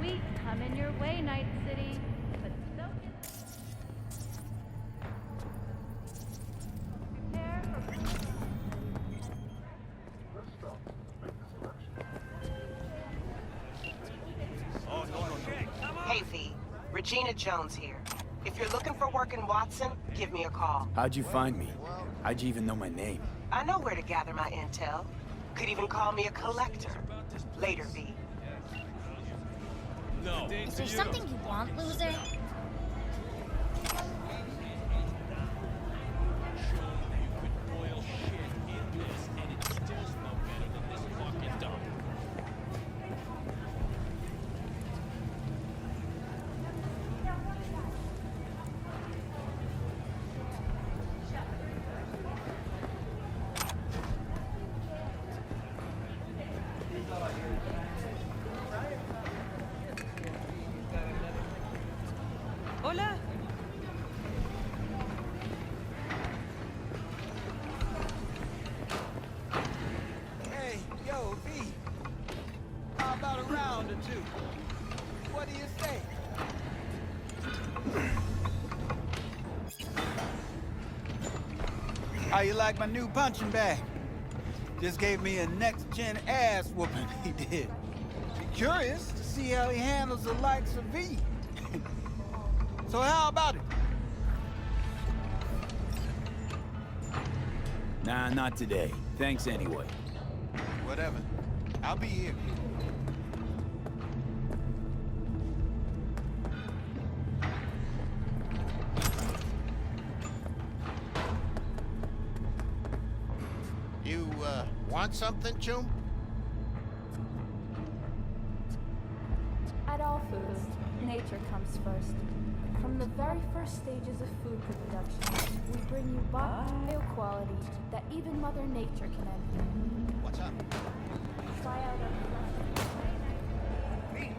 feet coming your way, Night City. But soak in. Prepare for. Hey, V. Regina Jones here. If you're looking for work in Watson, give me a call. How'd you find me? How'd you even know my name? I know where to gather my intel. Could even call me a collector. Later, V. No. Is there something you want, loser? Hola. Hey, yo, V. How about a round or two? What do you say? How you like my new punching bag? Just gave me a next-gen ass whooping, he did. Be curious to see how he handles the likes of V. So how about it? Nah, not today. Thanks anyway. Whatever. I'll be here. You, want something, Choom? At all foods, nature comes first. From the very first stages of food production, we bring you bio quality that even Mother Nature can envy. What's up? Try out our Me.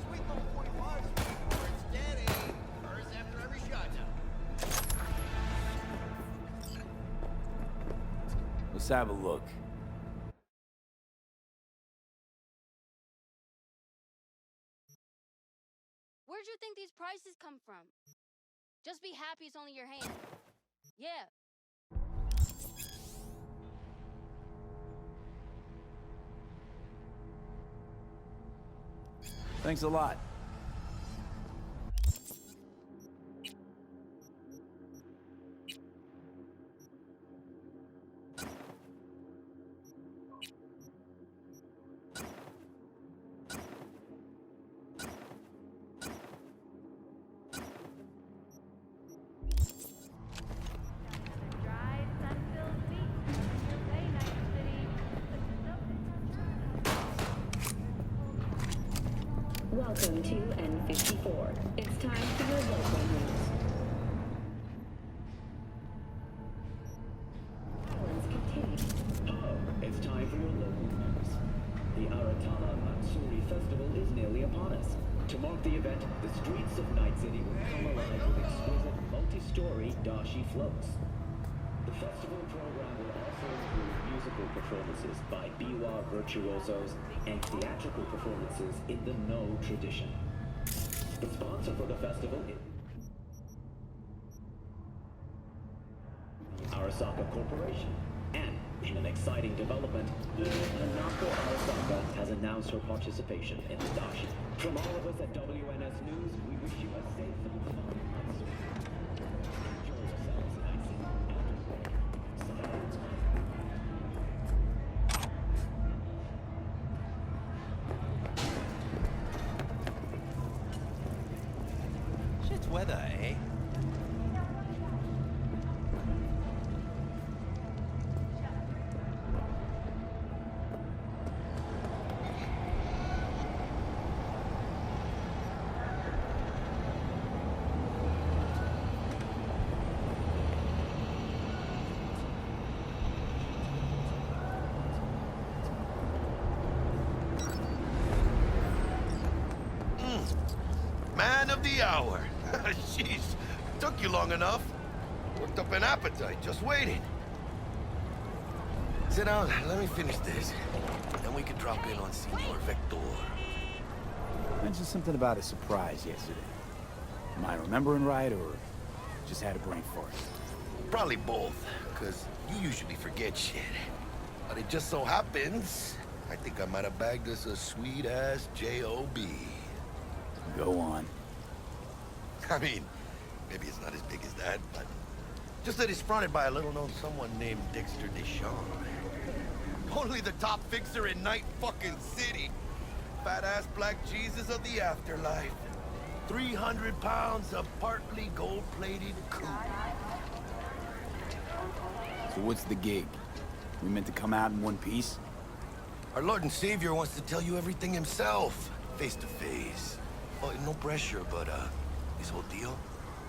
Sweet little 45 where it's dead, eh? Hers after every shot now. Let's have a look. Where'd you think these prices come from? Just be happy it's only your hand. Yeah. Thanks a lot. dry, sun-filled feet coming your way, Night City. But soak in. Welcome to N54. It's time for your local news. Islands continue. Hello, it's time for your local news. The Aratana Matsuri Festival is nearly upon us. To mark the event, the streets of Night City will come alive with exquisite multi-story dashi floats. The festival program will also include musical performances by biwa virtuosos and theatrical performances in the No tradition. The sponsor for the festival is Arasaka Corporation. And in an exciting development, Hanako Arasaka has announced her participation in the dashi. From all of us at WNS News, we wish you a safe and fun Matsuri. Enjoy yourselves in Night City. Shit's weather, eh? Man of the hour. Jeez, took you long enough. Worked up an appetite, just waiting. Sit down, let me finish this. Then we can drop in on Senor Vector. Mentioned something about a surprise yesterday. Am I remembering right, or just had a brain fart? Probably both, because you usually forget shit. But it just so happens, I think I might have bagged us a sweet-ass J.O.B. Go on. I mean, maybe it's not as big as that, but just that it's fronted by a little-known someone named Dexter Deshawn. Only the top fixer in Night fucking City. Fat-ass black Jesus of the afterlife. 300 pounds of partly gold-plated coupe. So what's the gig? We meant to come out in one piece? Our Lord and Savior wants to tell you everything himself, face to face. Oh, no pressure, but this whole deal,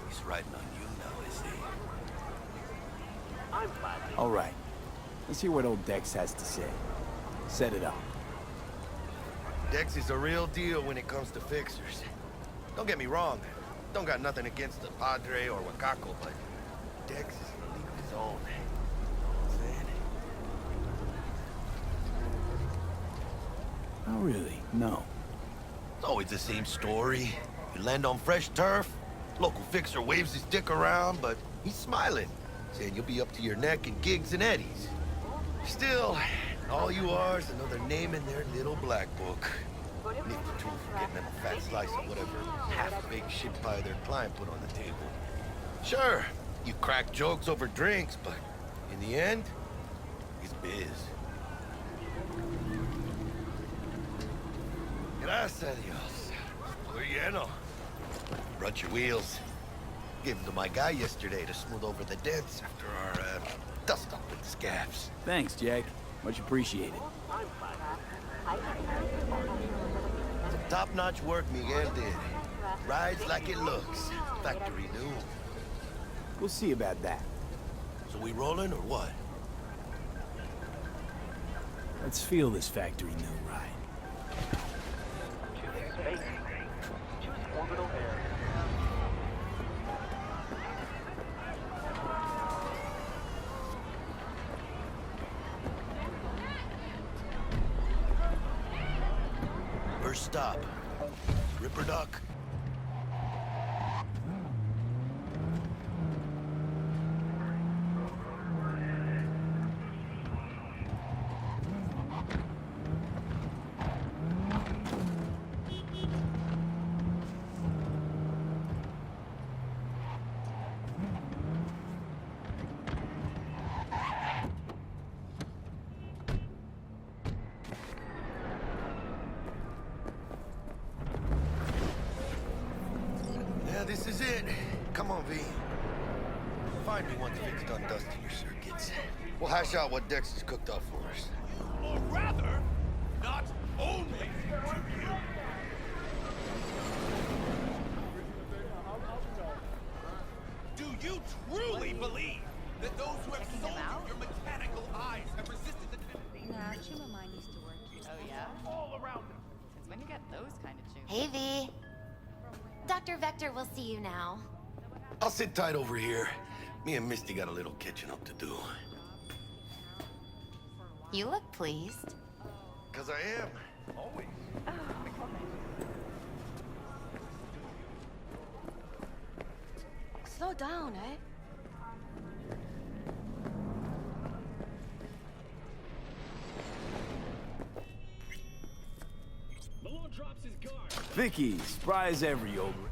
he's riding on you now, is he? All right. Let's hear what old Dex has to say. Set it up. Dex is a real deal when it comes to fixers. Don't get me wrong, don't got nothing against the Padre or Wakako, but Dex is in a league of his own. Oh, really? No. It's always the same story. You land on fresh turf, local fixer waves his dick around, but he's smiling, saying you'll be up to your neck in gigs and eddies. Still, all you are is another name in their little black book. Leave the two for getting them a fat slice of whatever half-baked shit pie their client put on the table. Sure, you crack jokes over drinks, but in the end, it's biz. Gracias a Dios. We're lleno. Brought your wheels. Gave them to my guy yesterday to smooth over the dents after our, dust-up with the scabs. Thanks, Jack. Much appreciated. Top-notch work Miguel did. Rides like it looks. Factory new. We'll see about that. So we rolling or what? Let's feel this factory new ride. First stop. Ripper Duck. Yeah, this is it. Come on, V. Find me once Vic's done dusting your circuits. We'll hash out what Dex has cooked up for us. Or rather, not only to you. Do you truly believe that those who have sold you your mechanical eyes have resisted the temptation? Nah, actually, my mind used to work. Oh, yeah? All around them? Since when you got those kind of tunes? Hey, V. Dr. Vector will see you now. I'll sit tight over here. Me and Misty got a little catching up to do. You look pleased. 'Cause I am. Always. Slow down, eh? Malone drops his guard. Vicky, spry as ever, you over.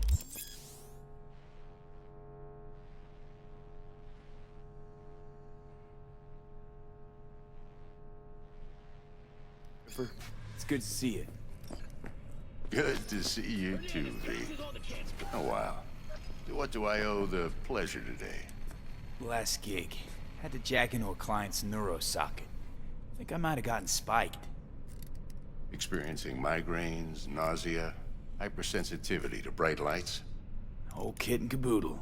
It's good to see you. Good to see you too, V. It's been a while. What do I owe the pleasure today? Last gig. Had to jack into a client's neuro socket. Think I might have gotten spiked. Experiencing migraines, nausea, hypersensitivity to bright lights? Whole kit and caboodle.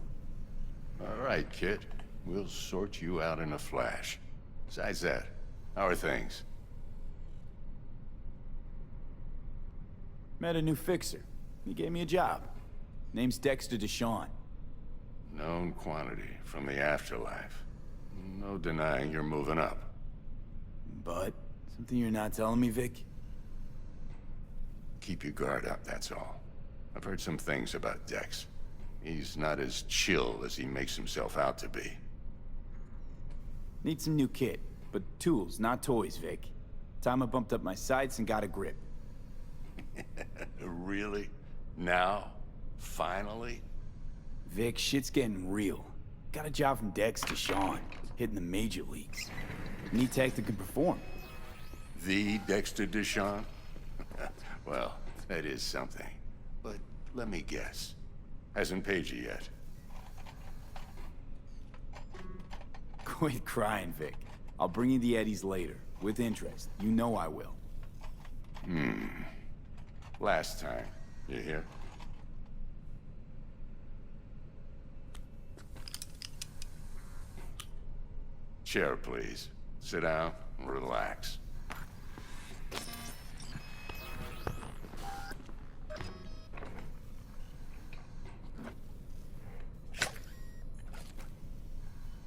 All right, kid. We'll sort you out in a flash. Besides that, how are things? Met a new fixer. He gave me a job. Name's Dexter Deshawn. Known quantity from the afterlife. No denying you're moving up. But, something you're not telling me, Vic? keep your guard up, that's all. I've heard some things about Dex. He's not as chill as he makes himself out to be. Need some new kit, but tools, not toys, Vic. Time I bumped up my sights and got a grip. Really? Now? Finally? Vic, shit's getting real. Got a job from Dex to Sean, hitting the major leagues. Need tech that can perform. The Dexter Deshawn? Well, that is something. But let me guess. Hasn't paid you yet. Quit crying, Vic. I'll bring you the eddies later, with interest. You know I will. Last time. You hear? Chair, please. Sit down and relax.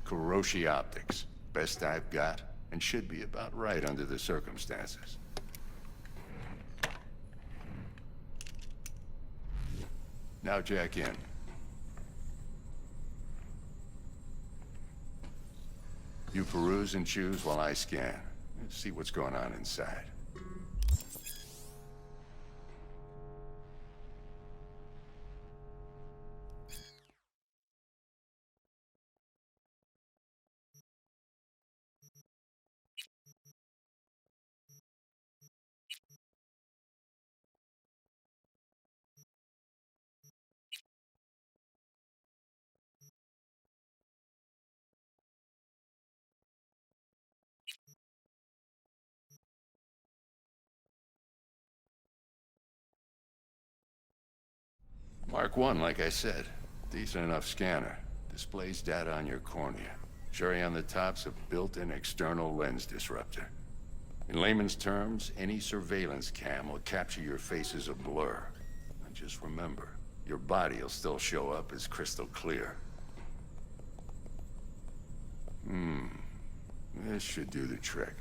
Kuroshi Optics. Best I've got, and should be about right under the circumstances. Now jack in. You peruse and choose while I scan. See what's going on inside. Mark 1, like I said. Decent enough scanner. Displays data on your cornea. Cherry on the top's a built-in external lens disruptor. In layman's terms, any surveillance cam will capture your face as a blur. And just remember, your body will still show up as crystal clear. This should do the trick.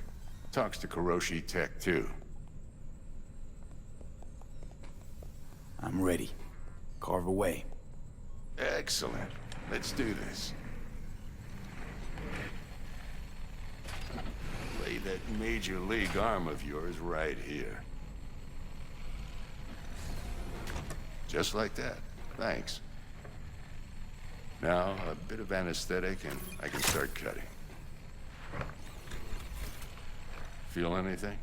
Talks to Kuroshi Tech, too. I'm ready. Carve away. Excellent. Let's do this. Lay that major league arm of yours right here. Just like that. Thanks. Now, a bit of anesthetic and I can start cutting. Feel anything?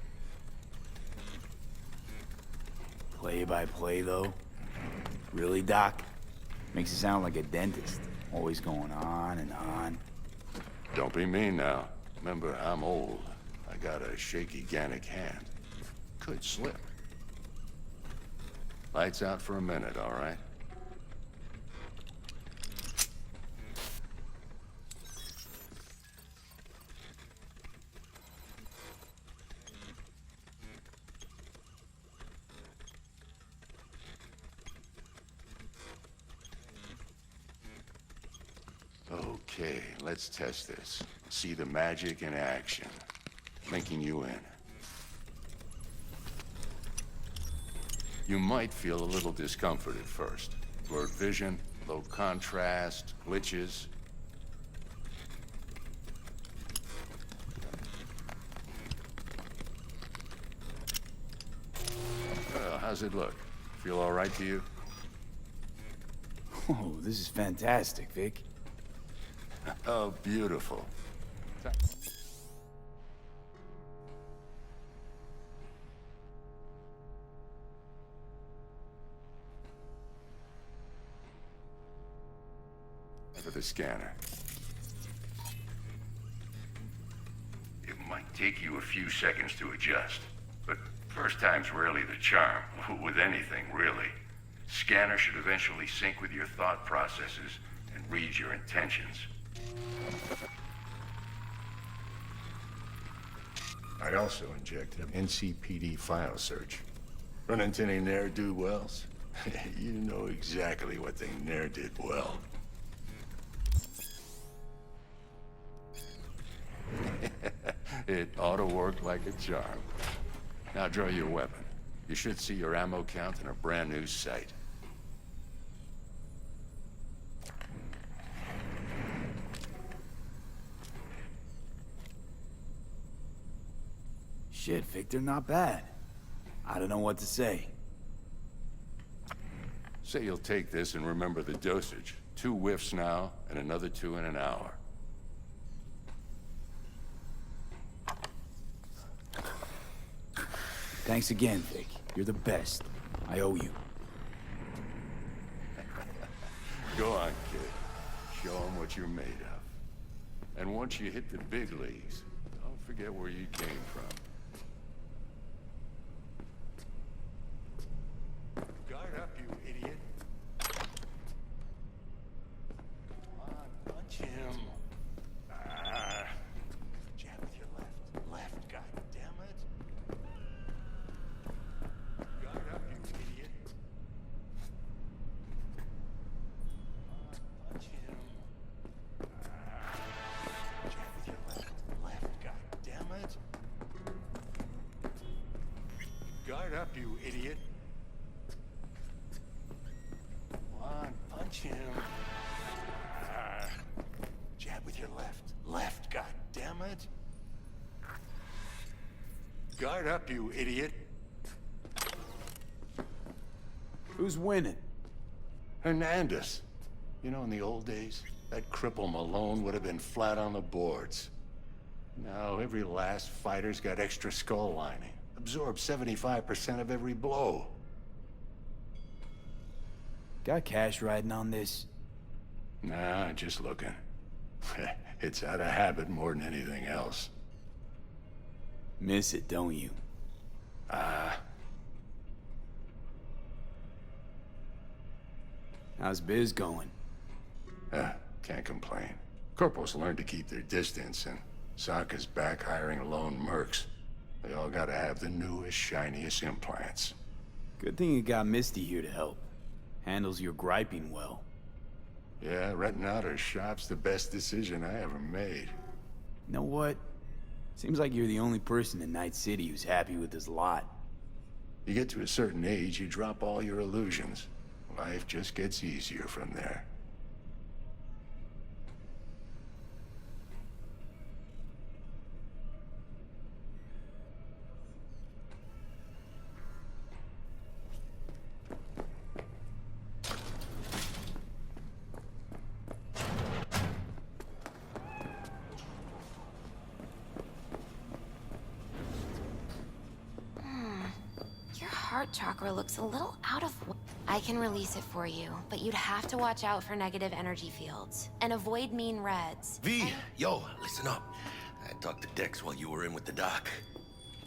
Play by play, though? Really, Doc? Makes you sound like a dentist. Always going on and on. Don't be mean now. Remember, I'm old. I got a shaky Gannic hand. Could slip. Lights out for a minute, all right? Okay, let's test this. See the magic in action. Linking you in. You might feel a little discomfort at first. Blurred vision, low contrast, glitches. How's it look? Feel all right to you? Oh, this is fantastic, Vic. Oh, beautiful. For the scanner. It might take you a few seconds to adjust, but first time's rarely the charm, with anything, really. Scanner should eventually sync with your thought processes and read your intentions. I'd also inject an NCPD file search. Run into any ne'er-do-wells? You know exactly what they ne'er did well. It ought to work like a charm. Now draw your weapon. You should see your ammo count in a brand new sight. Shit, Victor, not bad. I don't know what to say. Say you'll take this and remember the dosage. 2 whiffs now, and another 2 in an hour. Thanks again, Vic. You're the best. I owe you. Go on, kid. Show them what you're made of. And once you hit the big leagues, don't forget where you came from. Guard up, you idiot. Come on, punch him. Ah. Jab with your left. Left, goddammit. Guard up, you idiot. Punch him. Jab with your left. Left, goddammit. Guard up, you idiot. Come on, punch him. Jab with your left. Left, goddammit. Guard up, you idiot. Who's winning? Hernandez. You know, in the old days, that cripple Malone would have been flat on the boards. Now, every last fighter's got extra skull lining. Absorbs 75% of every blow. Got cash riding on this? Nah, just looking. It's out of habit more than anything else. Miss it, don't you? How's biz going? Can't complain. Corporals learn to keep their distance, and Sokka's back hiring lone mercs. They all gotta have the newest, shiniest implants. Good thing you got Misty here to help. Handles your griping well. Yeah, renting out her shop's the best decision I ever made. You know what? Seems like you're the only person in Night City who's happy with this lot. You get to a certain age, you drop all your illusions. Life just gets easier from there. Your heart chakra looks a little out of... I can release it for you, but you'd have to watch out for negative energy fields and avoid mean reds. V, yo, listen up. I talked to Dex while you were in with the doc.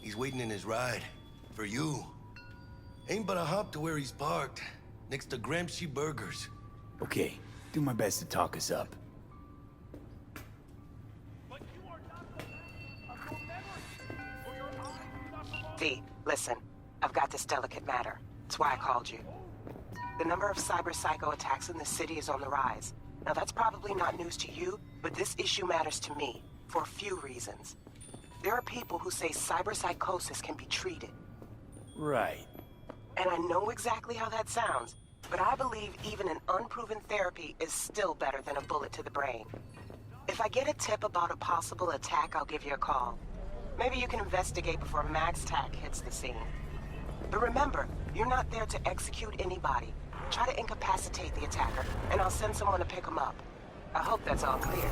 He's waiting in his ride. For you. Ain't but a hop to where he's parked. Next to Gramsci Burgers. Okay, do my best to talk us up. V, listen. I've got this delicate matter. That's why I called you. The number of cyber-psycho attacks in the city is on the rise. Now, that's probably not news to you, but this issue matters to me for a few reasons. There are people who say cyberpsychosis can be treated. Right. And I know exactly how that sounds, but I believe even an unproven therapy is still better than a bullet to the brain. If I get a tip about a possible attack, I'll give you a call. Maybe you can investigate before Max Tack hits the scene. But remember, you're not there to execute anybody. Try to incapacitate the attacker, and I'll send someone to pick him up. I hope that's all clear.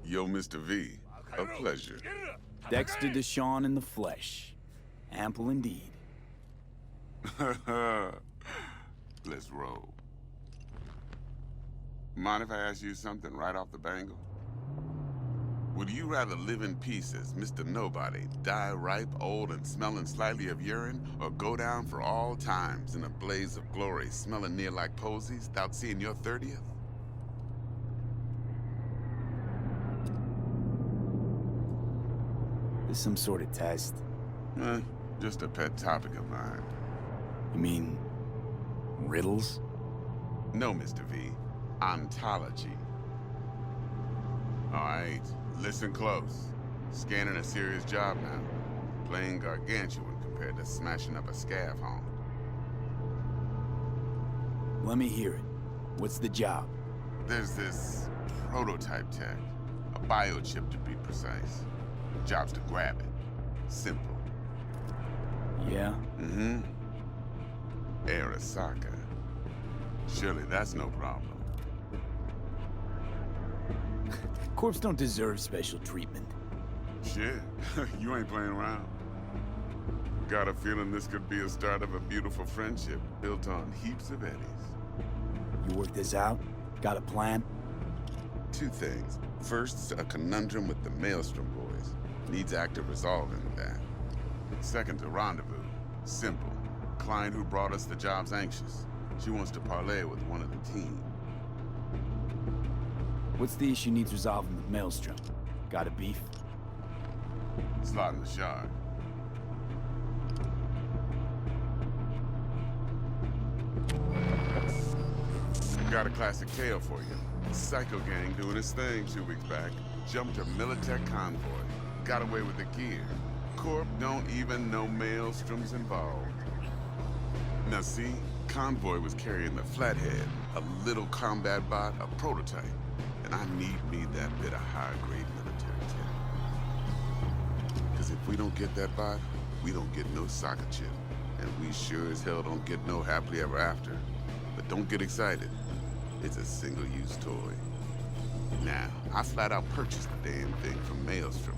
Yo, Mr. V, a pleasure. Dexter Deshawn in the flesh. Ample indeed. Let's roll. Mind if I ask you something right off the bangle? Would you rather live in peace as Mr. Nobody, die ripe, old, and smelling slightly of urine, or go down for all times in a blaze of glory, smelling near like posies, without seeing your 30th? This some sort of test? Just a pet topic of mine. You mean... riddles? No, Mr. V. Ontology. All right, listen close. Scanning a serious job now. Playing gargantuan compared to smashing up a scav home. Let me hear it. What's the job? There's this prototype tech. A biochip to be precise. Job's to grab it. Simple. Yeah? Mm-hmm. Arasaka. Surely that's no problem. Corps don't deserve special treatment. Shit, you ain't playing around. Got a feeling this could be a start of a beautiful friendship built on heaps of eddies. You work this out? Got a plan? Two things. First, a conundrum with the Maelstrom boys. Needs active resolving with that. Second, a rendezvous. Simple. Client who brought us the job's anxious. She wants to parlay with one of the team. What's the issue needs resolving with Maelstrom? Got a beef? Slot in the shard. Got a classic tale for you. Psycho gang doing his thing 2 weeks back. Jumped a Militech convoy. Got away with the gear. Corp don't even know Maelstrom's involved. Now see, convoy was carrying the Flathead, a little combat bot, a prototype. And I need that bit of high-grade military tech. Because if we don't get that bot, we don't get no soccer chip. And we sure as hell don't get no happily ever after. But don't get excited. It's a single-use toy. Now, I flat out purchased the damn thing from Maelstrom.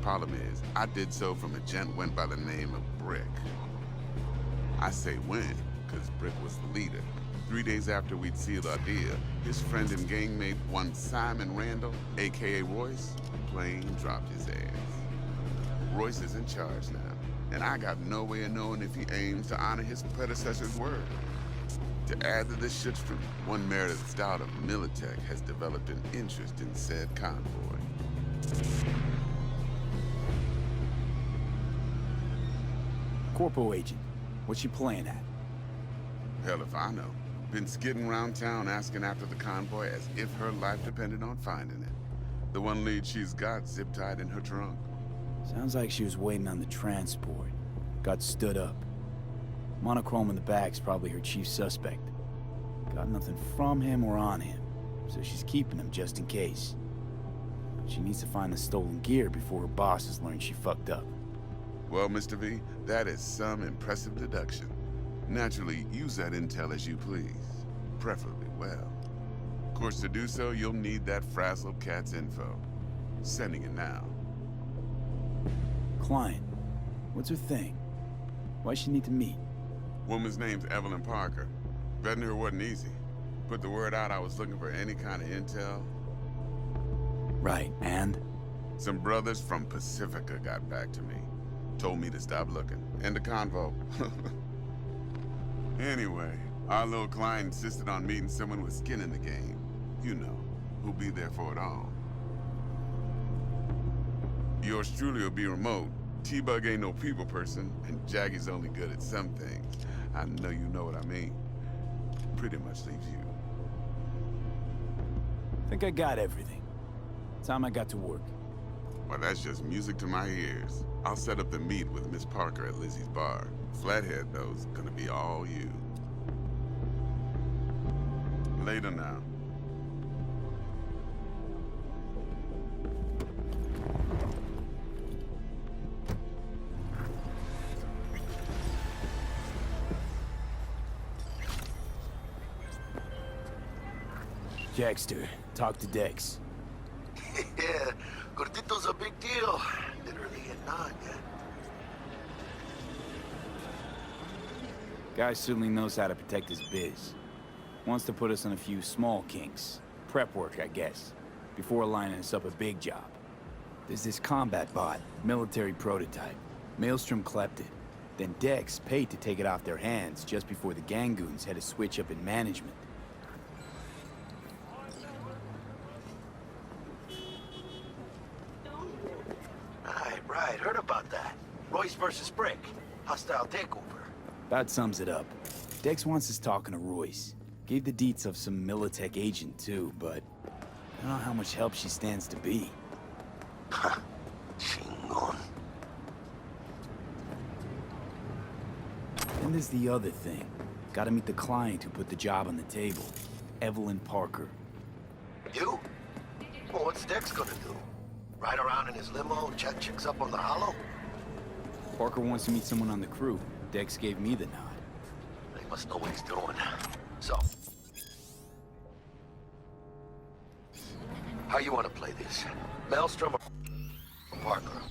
Problem is, I did so from a gent went by the name of Brick. I say when, because Brick was the leader. 3 days after we'd sealed our deal, his friend and gangmate, one Simon Randall, aka Royce, plain dropped his ass. Royce is in charge now, and I got no way of knowing if he aims to honor his predecessor's word. To add to this shitstorm, one Meredith Stout of Militech has developed an interest in said convoy. Corpo agent, what's your plan at? Hell if I know. Been skidding around town asking after the convoy as if her life depended on finding it. The one lead she's got zip-tied in her trunk. Sounds like she was waiting on the transport. Got stood up. Monochrome in the back's probably her chief suspect. Got nothing from him or on him. so she's keeping them just in case. She needs to find the stolen gear before her bosses learn she fucked up. Well, Mr. V, that is some impressive deduction. Naturally, use that intel as you please. Preferably well. Of course, to do so, you'll need that frazzled cat's info. Sending it now. Client. What's her thing? Why's she need to meet? Woman's name's Evelyn Parker. Vetting her wasn't easy. Put the word out I was looking for any kind of intel. Right, and? Some brothers from Pacifica got back to me. Told me to stop looking. End of convo. Anyway, our little client insisted on meeting someone with skin in the game. You know, who'll be there for it all. Yours truly will be remote. T-Bug ain't no people person, and Jaggy's only good at some things. I know you know what I mean. Pretty much leaves you. Think I got everything. Time I got to work. Well, that's just music to my ears. I'll set up the meet with Miss Parker at Lizzie's bar. Flathead, though, is gonna be all you. Later now. Jackster, talk to Dex. Yeah, Gordito's a big deal. Literally a nod. Guy certainly knows how to protect his biz. Wants to put us on a few small kinks. Prep work, I guess. Before lining us up a big job. There's this combat bot, military prototype. Maelstrom clept it. Then Dex paid to take it off their hands just before the Gangoons had a switch up in management. Right, heard about that. Royce versus Brick. Hostile takeover. That sums it up. Dex wants us talking to Royce. Gave the deets of some Militech agent too, but I don't know how much help she stands to be. Chingon. And there's the other thing. Gotta meet the client who put the job on the table. Evelyn Parker. You? Well, what's Dex gonna do? Ride around in his limo, chat chicks up on the hollow? Parker wants to meet someone on the crew. Dex gave me the nod. He must know what he's doing. So, how you want to play this? Maelstrom or Parker?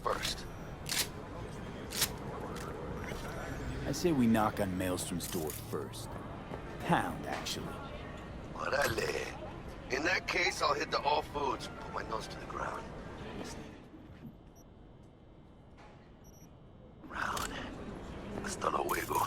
First. I say we knock on Maelstrom's door first. Pound, actually. Orale. In that case, I'll hit the all foods, put my nose to the ground. Round. Hasta luego.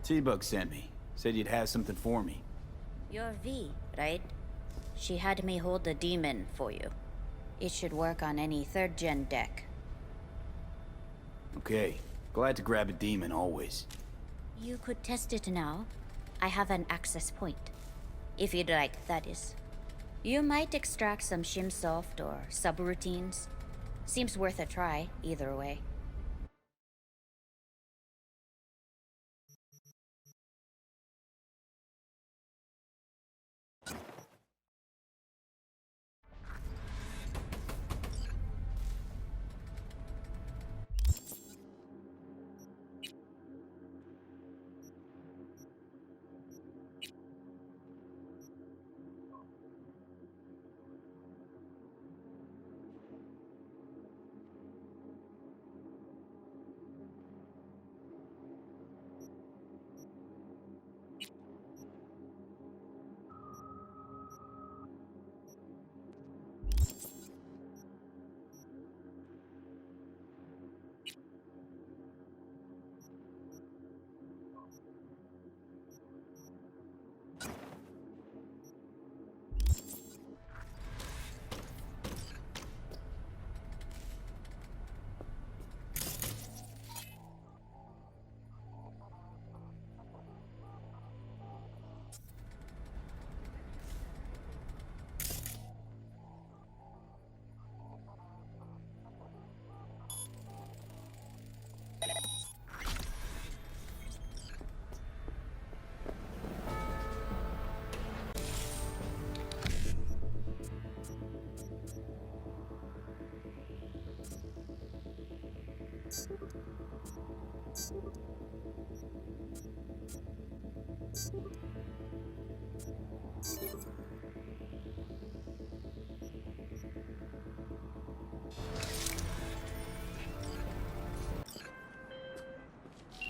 T-Bug sent me. Said you'd have something for me. You're V, right? She had me hold the demon for you. It should work on any 3rd gen deck. Okay. Glad to grab a demon, always. You could test it now. I have an access point. If you'd like, that is. You might extract some shimsoft or subroutines. Seems worth a try, either way.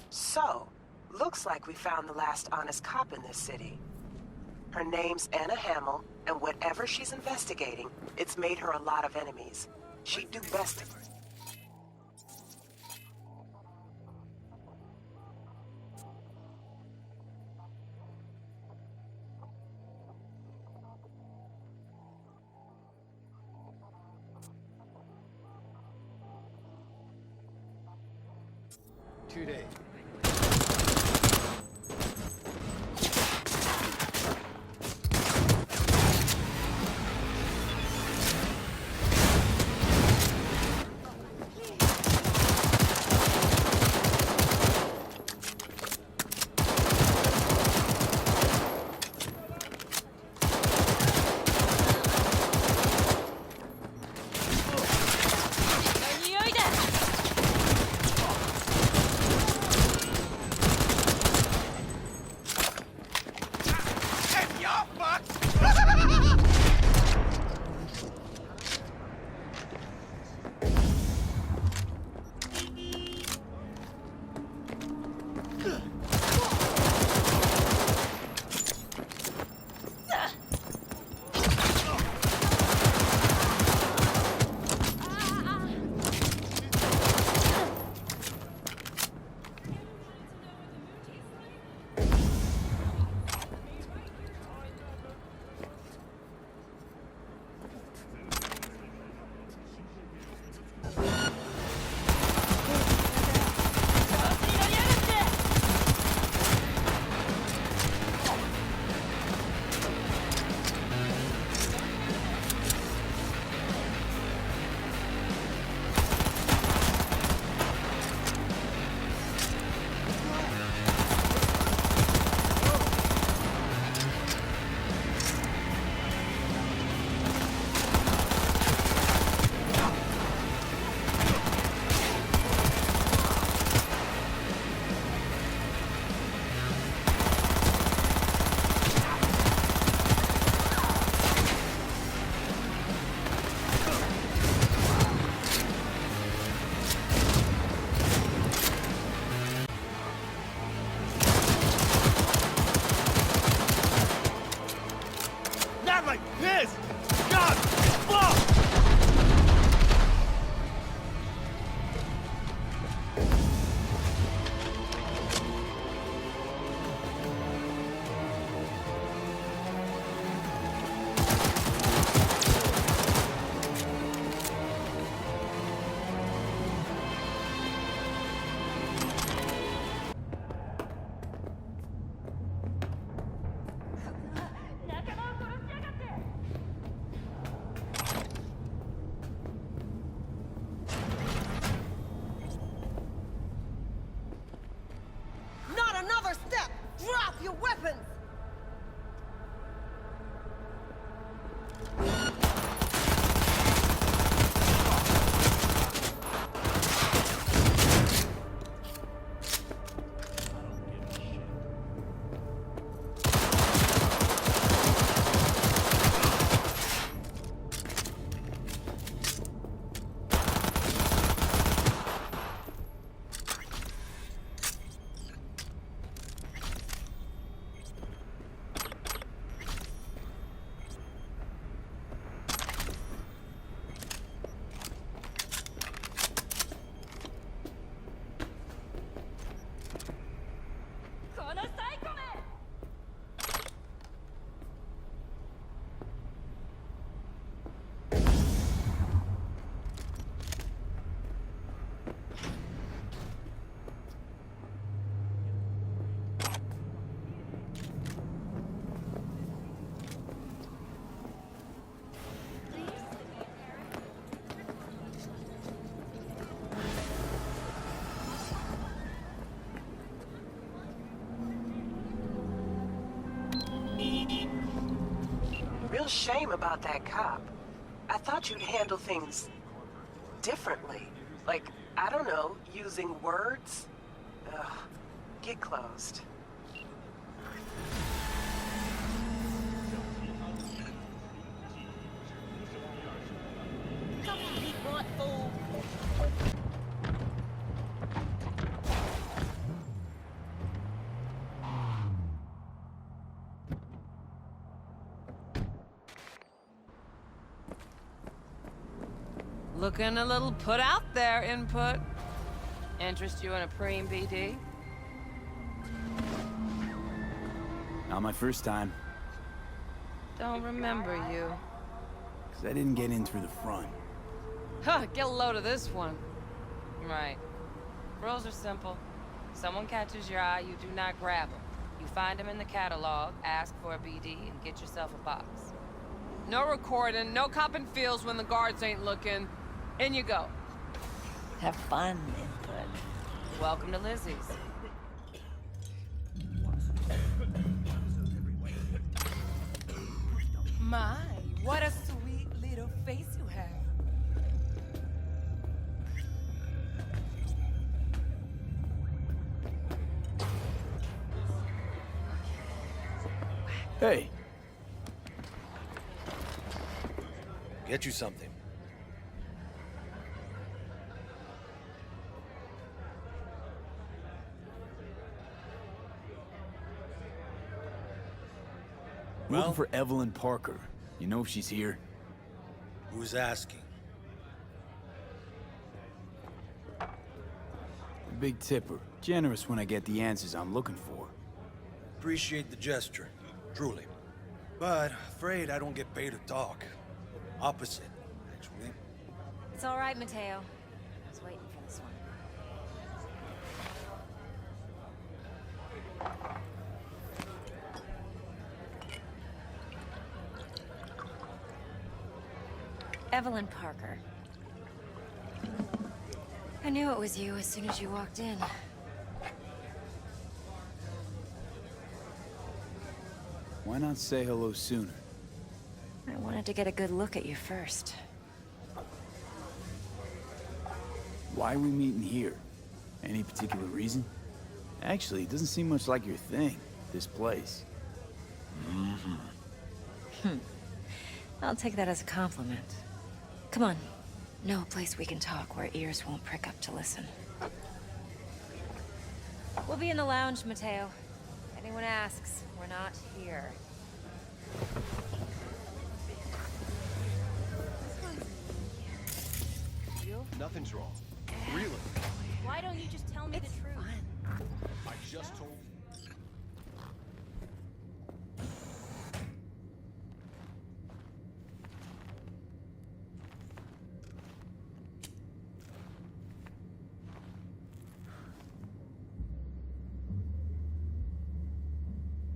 So, looks like we found the last honest cop in this city. Her name's Anna Hamill, and whatever she's investigating, it's made her a lot of enemies. She'd do best to... Today. real shame about that cop. I thought you'd handle things differently. Like, I don't know, using words? Ugh. Get closed. Come on, you blunt fool. Looking a little put out there, input. Interest you in a preem BD? Not my first time. Don't remember you. 'Cause I didn't get in through the front. Huh, get a load of this one. Right. Rules are simple. Someone catches your eye, you do not grab them. You find them in the catalog, ask for a BD, and get yourself a box. No recording, no copping feels when the guards ain't looking. In you go. Have fun, input. Welcome to Lizzie's. My, what a sweet little face you have. Hey. Get you something. I'm looking for Evelyn Parker. You know if she's here? Who's asking? A big tipper. Generous when I get the answers I'm looking for. Appreciate the gesture, truly. But afraid I don't get paid to talk. Opposite, actually. It's all right, Mateo. I was waiting for this one. Evelyn Parker. I knew it was you as soon as you walked in. Why not say hello sooner? I wanted to get a good look at you first. Why are we meeting here? Any particular reason? Actually, it doesn't seem much like your thing, this place. I'll take that as a compliment. Come on. Know a place we can talk where ears won't prick up to listen. We'll be in the lounge, Mateo. If anyone asks, we're not here. Nothing's wrong. Really? Why don't you just tell me the truth? I just told.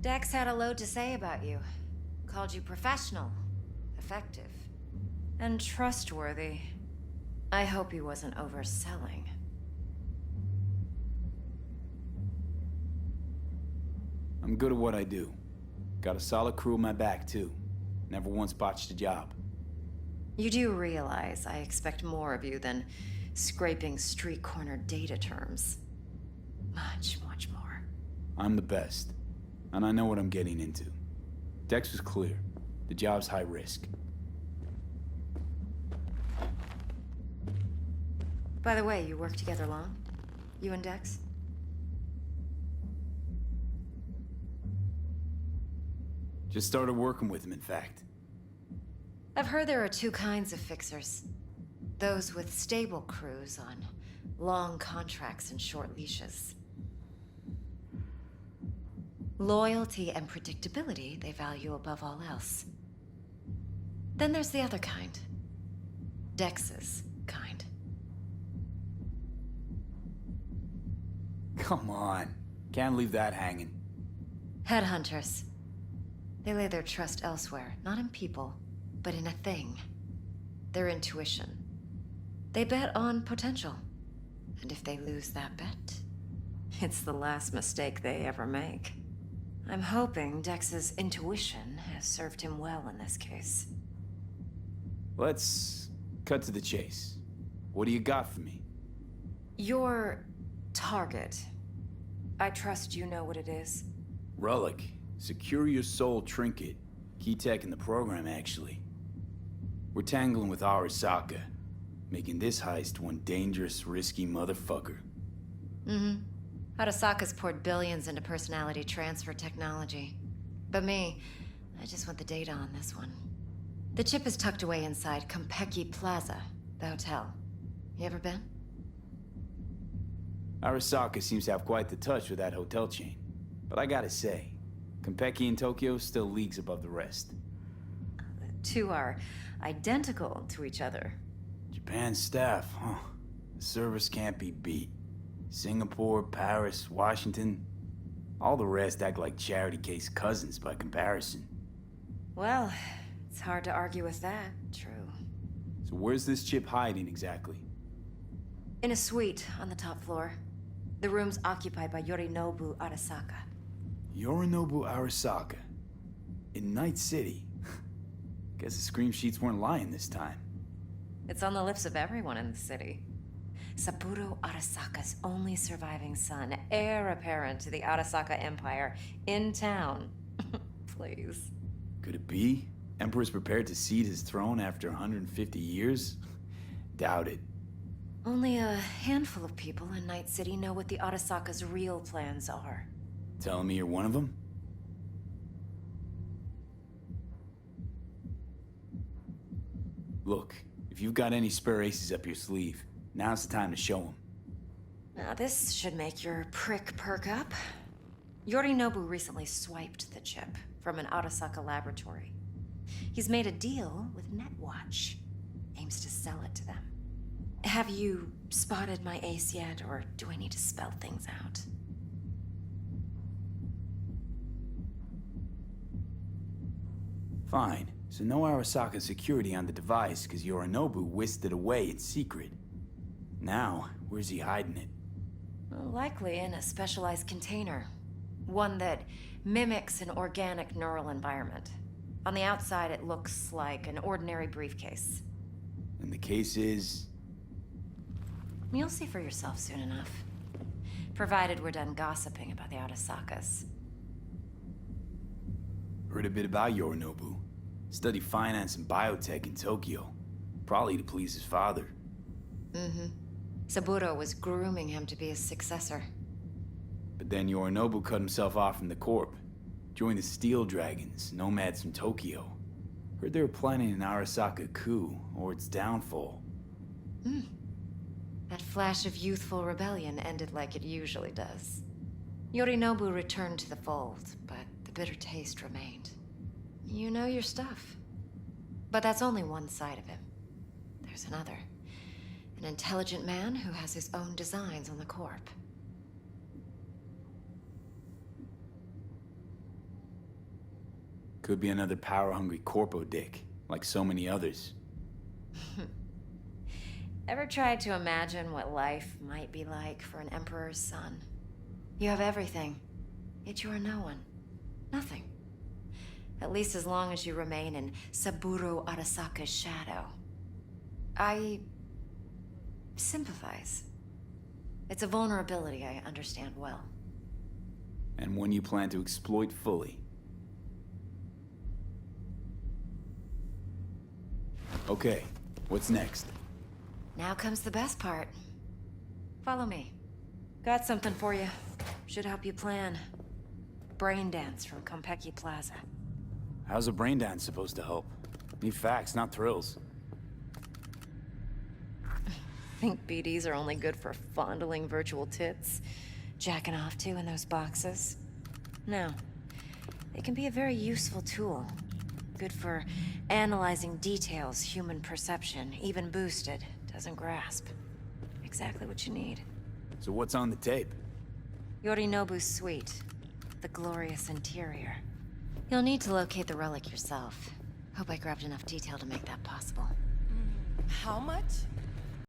Dex had a load to say about you. Called you professional, effective, and trustworthy. I hope he wasn't overselling. I'm good at what I do. Got a solid crew on my back, too. Never once botched a job. You do realize I expect more of you than scraping street corner data terms. Much, much more. I'm the best. And I know what I'm getting into. Dex was clear. The job's high risk. By the way, you work together long? You and Dex? Just started working with him, in fact. I've heard there are two kinds of fixers. Those with stable crews on long contracts and short leashes. Loyalty and predictability they value above all else. Then there's the other kind. Dex's kind. Come on. Can't leave that hanging. Headhunters. They lay their trust elsewhere, not in people, but in a thing. Their intuition. They bet on potential. And if they lose that bet, it's the last mistake they ever make. I'm hoping Dex's intuition has served him well in this case. Let's cut to the chase. What do you got for me? Your target. I trust you know what it is. Relic. Secure your soul trinket. Key tech in the program, actually. We're tangling with Arasaka, making this heist one dangerous, risky motherfucker. Mm-hmm. Arasaka's poured billions into personality transfer technology. But me, I just want the data on this one. The chip is tucked away inside Konpeki Plaza, the hotel. You ever been? Arasaka seems to have quite the touch with that hotel chain. But I gotta say, Konpeki in Tokyo still leagues above the rest. The two are identical to each other. Japan staff, huh? The service can't be beat. Singapore, Paris, Washington. All the rest act like charity case cousins by comparison. Well, it's hard to argue with that, true. So where's this chip hiding exactly? In a suite on the top floor. The room's occupied by Yorinobu Arasaka. Yorinobu Arasaka? In Night City? Guess the scream sheets weren't lying this time. It's on the lips of everyone in the city. Saburo Arasaka's only surviving son, heir apparent to the Arasaka Empire, in town. Please. Could it be? Emperor's prepared to cede his throne after 150 years? Doubt it. Only a handful of people in Night City know what the Arasaka's real plans are. Telling me you're one of them? Look, if you've got any spare aces up your sleeve, now's the time to show them. Now this should make your prick perk up. Yorinobu recently swiped the chip from an Arasaka laboratory. He's made a deal with Netwatch. Aims to sell it to them. Have you spotted my ace yet, or do I need to spell things out? Fine. So no Arasaka security on the device, because Yorinobu whisked it away in secret. Now, where's he hiding it? Well, likely in a specialized container. One that mimics an organic neural environment. On the outside, it looks like an ordinary briefcase. And the case is... You'll see for yourself soon enough. Provided we're done gossiping about the Arasakas. Heard a bit about Yorinobu. Studied finance and biotech in Tokyo. Probably to please his father. Mm-hmm. Saburo was grooming him to be his successor. But then Yorinobu cut himself off from the Corp. Joined the Steel Dragons, nomads from Tokyo. Heard they were planning an Arasaka coup, or its downfall. Hmm. That flash of youthful rebellion ended like it usually does. Yorinobu returned to the fold, but the bitter taste remained. You know your stuff. But that's only one side of him. There's another. An intelligent man who has his own designs on the Corp. Could be another power-hungry corpo dick, like so many others. Ever tried to imagine what life might be like for an emperor's son? You have everything, yet you are no one. Nothing. At least as long as you remain in Saburo Arasaka's shadow. I sympathize. It's a vulnerability I understand well. And one you plan to exploit fully. Okay, what's next? Now comes the best part. Follow me. Got something for you. Should help you plan. Brain dance from Konpeki Plaza. How's a brain dance supposed to help? Need facts, not thrills. Think BDs are only good for fondling virtual tits? Jacking off to in those boxes? No. They can be a very useful tool. Good for analyzing details human perception, even boosted, doesn't grasp. Exactly what you need. So what's on the tape? Yorinobu's suite. The glorious interior. You'll need to locate the relic yourself. Hope I grabbed enough detail to make that possible. How much?